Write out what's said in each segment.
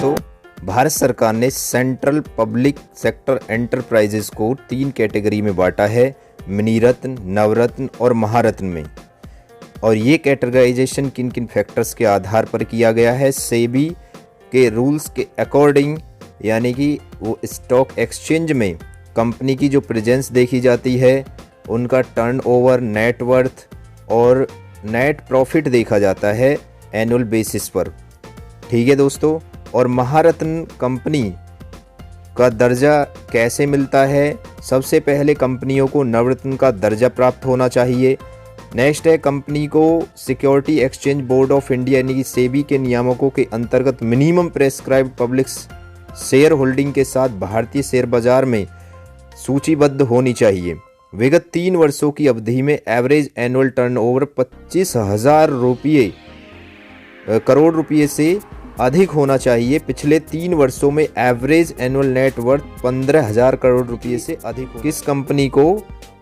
दोस्तों, भारत सरकार ने सेंट्रल पब्लिक सेक्टर एंटरप्राइजेस को 3 कैटेगरी में बांटा है, मिनी रत्न, नवरत्न और महारत्न में। और ये कैटेगराइजेशन किन किन फैक्टर्स के आधार पर किया गया है? सेबी के रूल्स के अकॉर्डिंग, यानी कि वो स्टॉक एक्सचेंज में कंपनी की जो प्रेजेंस देखी जाती है, उनका टर्नओवर, नेटवर्थ और नेट प्रॉफिट देखा जाता है एनुअल बेसिस पर। ठीक है दोस्तों। और महारत्न कंपनी का दर्जा कैसे मिलता है? सबसे पहले कंपनियों को नवरत्न का दर्जा प्राप्त होना चाहिए। नेक्स्ट है, कंपनी को security exchange board of India यानी कि सेबी के नियामकों के अंतर्गत minimum prescribed public share holding के साथ भारतीय शेयर बाजार में सूचीबद्ध होनी चाहिए। विगत 3 वर्षों की अवधि में एवरेज एनुअल टर्नओवर 25,000 करोड़ रुपये से अधिक होना चाहिए। पिछले 3 वर्षों में एवरेज एनुअल नेटवर्थ 15,000 करोड़ रुपये से अधिक हो। किस कंपनी को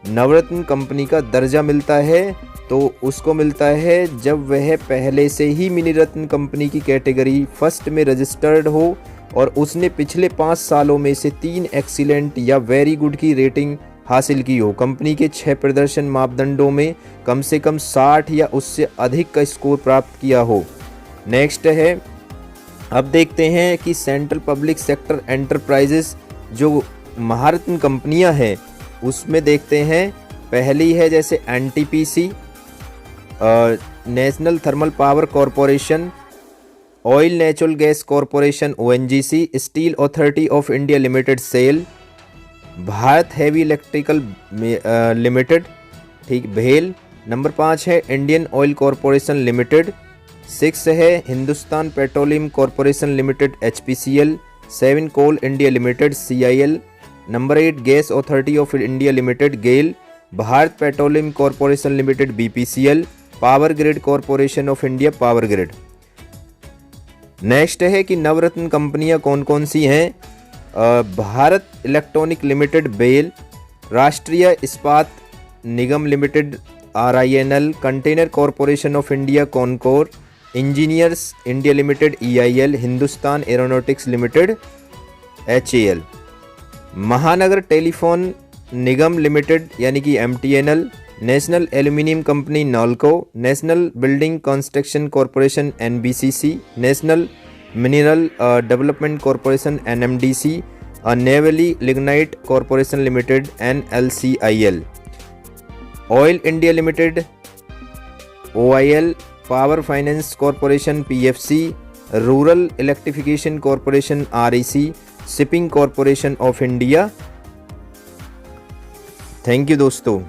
नवरत्न कंपनी का दर्जा मिलता है? तो उसको मिलता है जब वह पहले से ही मिनी रत्न कंपनी की कैटेगरी फर्स्ट में रजिस्टर्ड हो और उसने पिछले 5 सालों में से 3 एक्सीलेंट या वेरी गुड की रेटिंग हासिल की हो। कंपनी के 6 प्रदर्शन मापदंडों में कम से कम 60 या उससे अधिक का स्कोर प्राप्त किया हो। नेक्स्ट है, अब देखते हैं कि सेंट्रल पब्लिक सेक्टर एंटरप्राइजेस जो महारत्न कंपनियां हैं उसमें देखते हैं। पहली है जैसे NTPC, national thermal power corporation, oil natural gas corporation ONGC, steel authority of India limited SAIL, Bharat heavy electrical limited, ठीक, भेल। नंबर 5 है इंडियन ऑयल कॉरपोरेशन लिमिटेड। 6 है Hindustan petroleum corporation limited HPCL। 7 coal India limited CIL। Number 8 gas authority of India limited GAIL. Bharat petroleum corporation limited BPCL। Power grid corporation of India power grid. Next है कि नवरत्न कंपनियां कौन कौन सी हैं? Bharat electronic limited BEL, Rashtriya Ispat Nigam Limited RINL, Container Corporation of India CONCOR, Engineers India Limited EIL, Hindustan Aeronautics Limited HAL, Mahanagar Telephone Nigam Limited यानी कि MTNL, National Aluminium Company NALCO, National Building Construction Corporation NBCC, National Mineral Development Corporation NMDC, Neyveli Lignite Corporation Limited NLCIL, Oil India Limited OIL, Power Finance Corporation PFC, Rural Electrification Corporation REC, Shipping Corporation of India. Thank you दोस्तों।